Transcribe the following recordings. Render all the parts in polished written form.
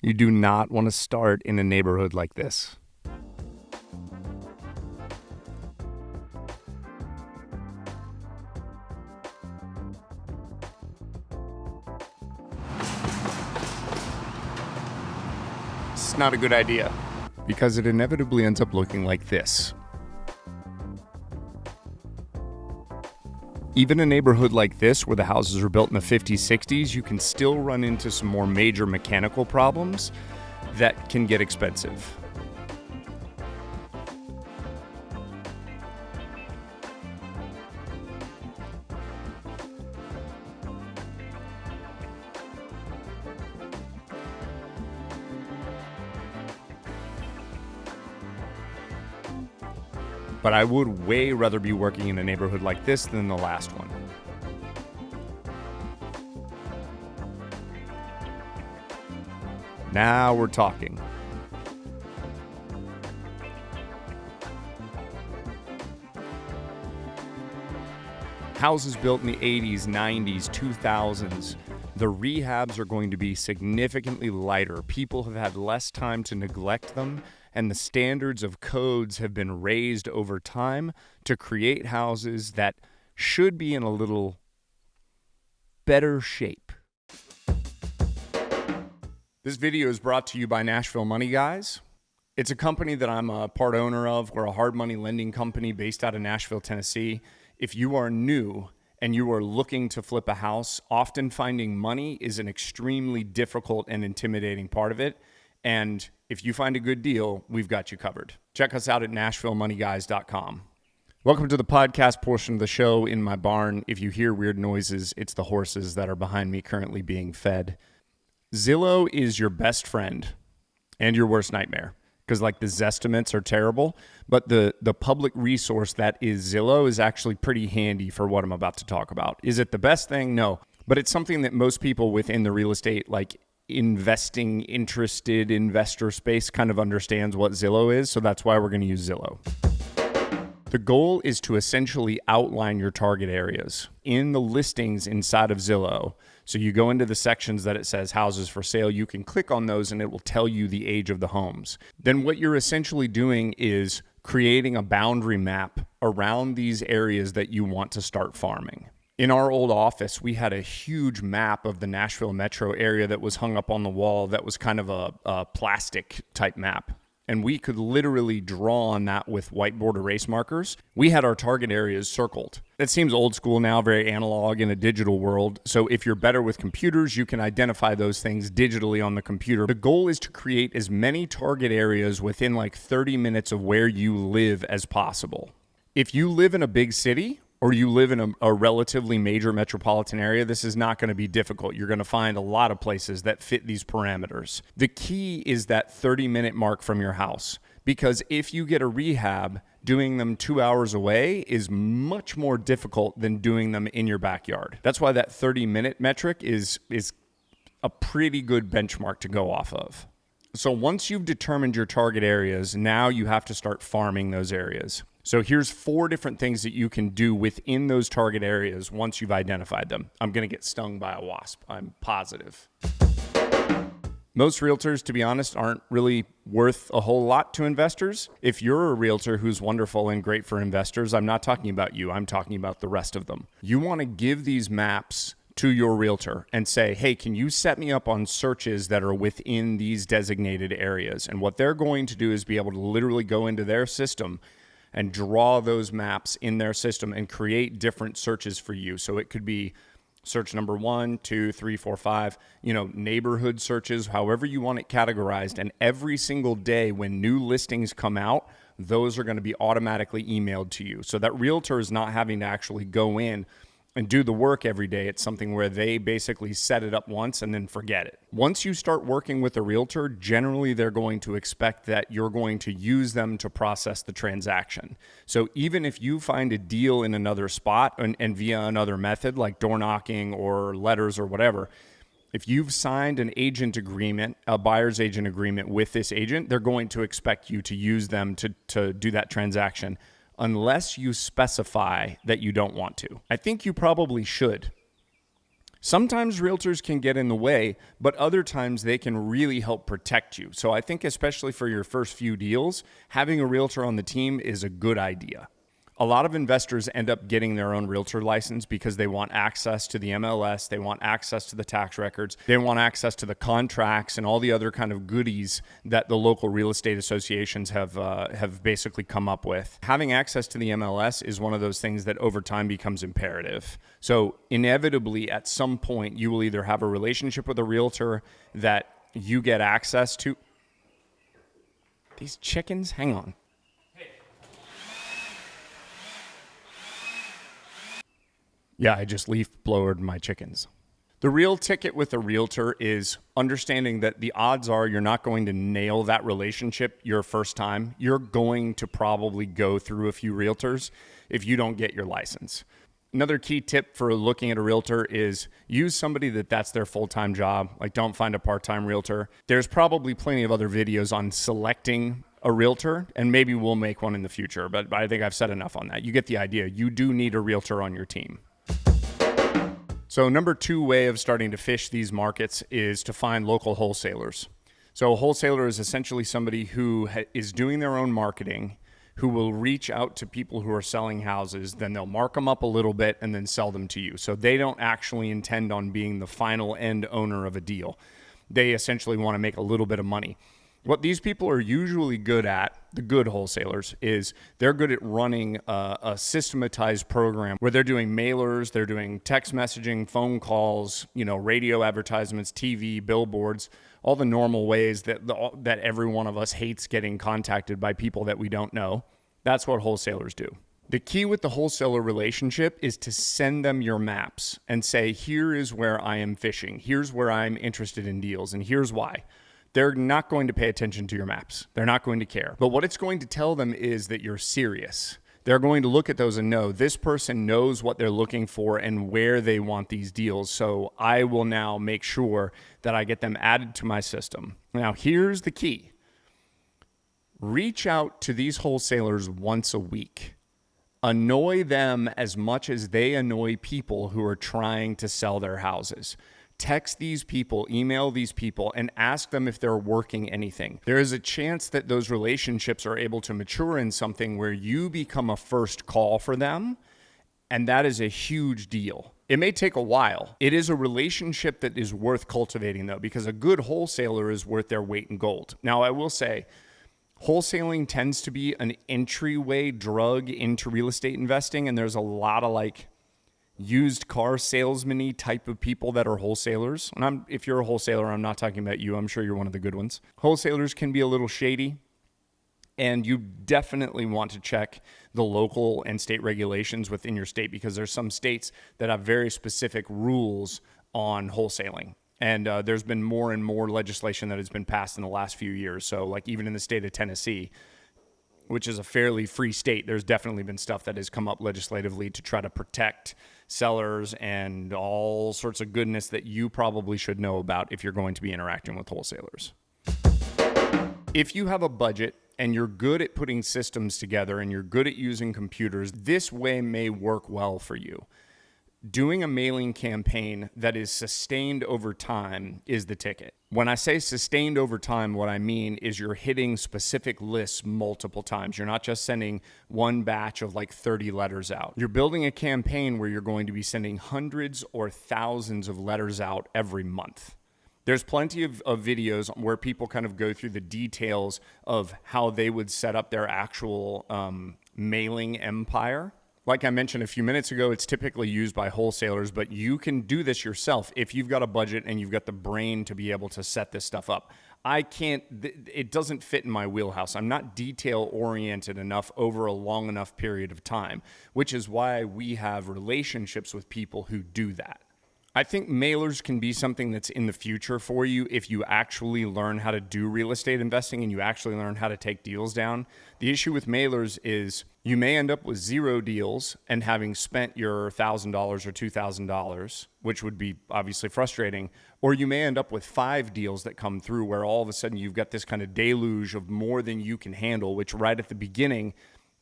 You do not want to start in a neighborhood like this. It's not a good idea because it inevitably ends up looking like this. Even a neighborhood like this, where the houses were built in the 50s, 60s, you can still run into some more major mechanical problems that can get expensive. But I would way rather be working in a neighborhood like this than the last one. Now we're talking. Houses built in the 80s, 90s, 2000s, the rehabs are going to be significantly lighter. People have had less time to neglect them, and the standards of codes have been raised over time to create houses that should be in a little better shape. This video is brought to you by Nashville Money Guys. It's a company that I'm a part owner of. We're a hard money lending company based out of Nashville, Tennessee. If you are new and you are looking to flip a house, often finding money is an extremely difficult and intimidating part of it. And if you find a good deal, we've got you covered. Check us out at NashvilleMoneyGuys.com. Welcome to the podcast portion of the show in my barn. If you hear weird noises, it's the horses that are behind me currently being fed. Zillow is your best friend and your worst nightmare because like the Zestimates are terrible, but the public resource that is Zillow is actually pretty handy for what I'm about to talk about. Is it the best thing? No, but it's something that most people within the real estate, like investing, interested investor space kind of understands what Zillow is. So that's why we're going to use Zillow. The goal is to essentially outline your target areas in the listings inside of Zillow. So you go into the sections that it says houses for sale, you can click on those and it will tell you the age of the homes. Then what you're essentially doing is creating a boundary map around these areas that you want to start farming. In our old office, we had a huge map of the Nashville metro area that was hung up on the wall that was kind of a plastic type map. And we could literally draw on that with whiteboard erase markers. We had our target areas circled. That seems old school now, very analog in a digital world. So if you're better with computers, you can identify those things digitally on the computer. The goal is to create as many target areas within like 30 minutes of where you live as possible. If you live in a big city, or you live in a relatively major metropolitan area, this is not going to be difficult. You're going to find a lot of places that fit these parameters. The key is that 30-minute mark from your house, because if you get a rehab, doing them 2 hours away is much more difficult than doing them in your backyard. That's why that 30-minute metric is a pretty good benchmark to go off of. So once you've determined your target areas, now you have to start farming those areas. So here's 4 different things that you can do within those target areas once you've identified them. I'm going to get stung by a wasp, I'm positive. Most realtors, to be honest, aren't really worth a whole lot to investors. If you're a realtor who's wonderful and great for investors, I'm not talking about you, I'm talking about the rest of them. You want to give these maps to your realtor and say, hey, can you set me up on searches that are within these designated areas? And what they're going to do is be able to literally go into their system and draw those maps in their system and create different searches for you. So it could be search number 1, 2, 3, 4, 5, neighborhood searches, however you want it categorized. And every single day when new listings come out, those are going to be automatically emailed to you. So that realtor is not having to actually go in and do the work every day. It's something where they basically set it up once and then forget it. Once you start working with a realtor, generally they're going to expect that you're going to use them to process the transaction. So even if you find a deal in another spot and via another method like door knocking or letters or whatever, if you've signed an agent agreement, a buyer's agent agreement with this agent, they're going to expect you to use them to do that transaction, unless you specify that you don't want to. I think you probably should. Sometimes realtors can get in the way, but other times they can really help protect you. So I think especially for your first few deals, having a realtor on the team is a good idea. A lot of investors end up getting their own realtor license because they want access to the MLS, they want access to the tax records, they want access to the contracts and all the other kind of goodies that the local real estate associations have basically come up with. Having access to the MLS is one of those things that over time becomes imperative. So inevitably, at some point, you will either have a relationship with a realtor that you get access to. These chickens, hang on. Yeah, I just leaf blowered my chickens. The real ticket with a realtor is understanding that the odds are you're not going to nail that relationship your first time. You're going to probably go through a few realtors if you don't get your license. Another key tip for looking at a realtor is use somebody that's their full-time job. Like, don't find a part-time realtor. There's probably plenty of other videos on selecting a realtor, and maybe we'll make one in the future, but I think I've said enough on that. You get the idea. You do need a realtor on your team. So number 2 way of starting to fish these markets is to find local wholesalers. So a wholesaler is essentially somebody who is doing their own marketing, who will reach out to people who are selling houses, then they'll mark them up a little bit and then sell them to you. So they don't actually intend on being the final end owner of a deal. They essentially want to make a little bit of money. What these people are usually good at, the good wholesalers, is they're good at running a systematized program where they're doing mailers, they're doing text messaging, phone calls, radio advertisements, TV, billboards, all the normal ways that every one of us hates getting contacted by people that we don't know. That's what wholesalers do. The key with the wholesaler relationship is to send them your maps and say, here is where I am fishing. Here's where I'm interested in deals, and here's why. They're not going to pay attention to your maps. They're not going to care. But what it's going to tell them is that you're serious. They're going to look at those and know this person knows what they're looking for and where they want these deals. So I will now make sure that I get them added to my system. Now, here's the key. Reach out to these wholesalers once a week. Annoy them as much as they annoy people who are trying to sell their houses. Text these people, email these people, and ask them if they're working anything. There is a chance that those relationships are able to mature in something where you become a first call for them, and that is a huge deal. It may take a while. It is a relationship that is worth cultivating, though, because a good wholesaler is worth their weight in gold. Now, I will say, wholesaling tends to be an entryway drug into real estate investing, and there's a lot of used car salesman-y type of people that are wholesalers. And if you're a wholesaler, I'm not talking about you. I'm sure you're one of the good ones. Wholesalers can be a little shady, and you definitely want to check the local and state regulations within your state, because there's some states that have very specific rules on wholesaling. And there's been more and more legislation that has been passed in the last few years. So even in the state of Tennessee, which is a fairly free state, there's definitely been stuff that has come up legislatively to try to protect sellers and all sorts of goodness that you probably should know about if you're going to be interacting with wholesalers. If you have a budget and you're good at putting systems together and you're good at using computers, this way may work well for you. Doing a mailing campaign that is sustained over time is the ticket. When I say sustained over time, what I mean is you're hitting specific lists multiple times. You're not just sending one batch of 30 letters out. You're building a campaign where you're going to be sending hundreds or thousands of letters out every month. There's plenty of videos where people kind of go through the details of how they would set up their actual mailing empire. Like I mentioned a few minutes ago, it's typically used by wholesalers, but you can do this yourself if you've got a budget and you've got the brain to be able to set this stuff up. It doesn't fit in my wheelhouse. I'm not detail-oriented enough over a long enough period of time, which is why we have relationships with people who do that. I think mailers can be something that's in the future for you if you actually learn how to do real estate investing and you actually learn how to take deals down. The issue with mailers is you may end up with 0 deals and having spent your $1,000 or $2,000, which would be obviously frustrating, or you may end up with 5 deals that come through where all of a sudden you've got this kind of deluge of more than you can handle, which right at the beginning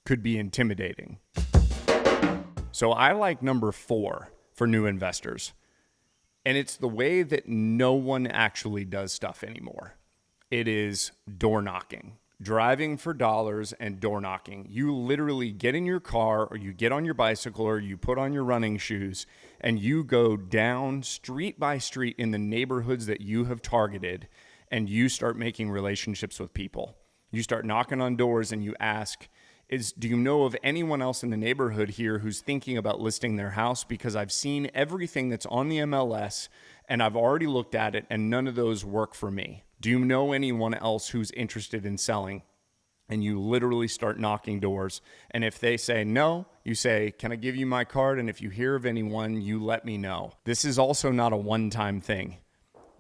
could be intimidating. So I like number 4 for new investors. And it's the way that no one actually does stuff anymore. It is door knocking, driving for dollars and door knocking. You literally get in your car or you get on your bicycle or you put on your running shoes and you go down street by street in the neighborhoods that you have targeted and you start making relationships with people. You start knocking on doors and you ask, do you know of anyone else in the neighborhood here who's thinking about listing their house? Because I've seen everything that's on the MLS and I've already looked at it and none of those work for me. Do you know anyone else who's interested in selling? And you literally start knocking doors. And if they say no, you say, can I give you my card? And if you hear of anyone, you let me know. This is also not a one-time thing.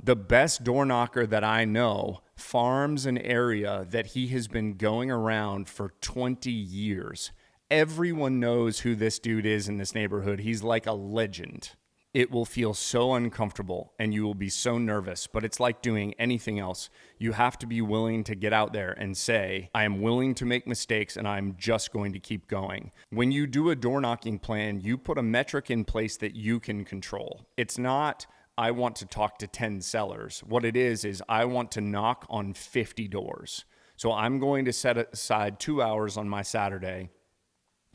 The best door knocker that I know farms an area that he has been going around for 20 years. Everyone knows who this dude is in this neighborhood. He's like a legend. It will feel so uncomfortable and you will be so nervous, but it's like doing anything else. You have to be willing to get out there and say, I am willing to make mistakes and I'm just going to keep going. When you do a door knocking plan, you put a metric in place that you can control. It's not, I want to talk to 10 sellers. What it is I want to knock on 50 doors. So I'm going to set aside 2 hours on my Saturday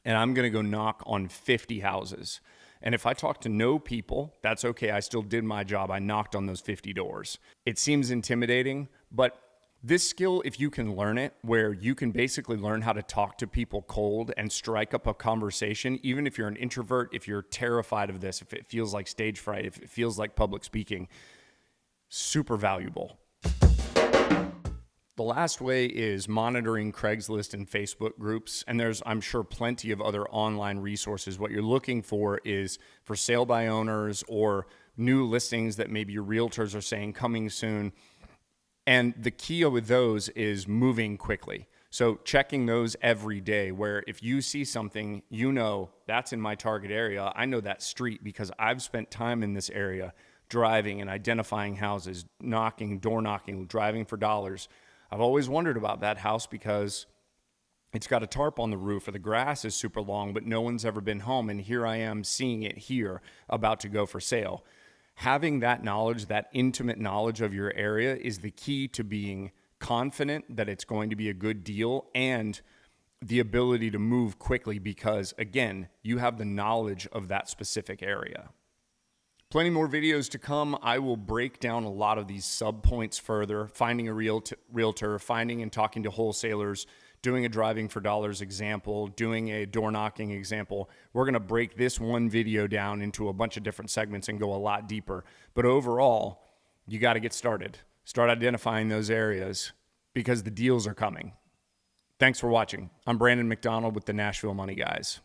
and I'm going to go knock on 50 houses. And if I talk to no people, that's okay. I still did my job. I knocked on those 50 doors. It seems intimidating, but this skill, if you can learn it, where you can basically learn how to talk to people cold and strike up a conversation, even if you're an introvert, if you're terrified of this, if it feels like stage fright, if it feels like public speaking, super valuable. The last way is monitoring Craigslist and Facebook groups. And there's, I'm sure, plenty of other online resources. What you're looking for is for sale by owners or new listings that maybe your realtors are saying coming soon. And the key with those is moving quickly. So checking those every day, where if you see something, you know, that's in my target area. I know that street because I've spent time in this area driving and identifying houses, knocking, door knocking, driving for dollars. I've always wondered about that house because it's got a tarp on the roof or the grass is super long, but no one's ever been home. And here I am seeing it here about to go for sale. Having that knowledge, that intimate knowledge of your area is the key to being confident that it's going to be a good deal and the ability to move quickly because, again, you have the knowledge of that specific area. Plenty more videos to come. I will break down a lot of these sub-points further, finding a realtor, finding and talking to wholesalers, doing a driving for dollars example, doing a door knocking example. We're going to break this one video down into a bunch of different segments and go a lot deeper. But overall, you got to get started. Start identifying those areas because the deals are coming. Thanks for watching. I'm Brandon McDonald with the Nashville Money Guys.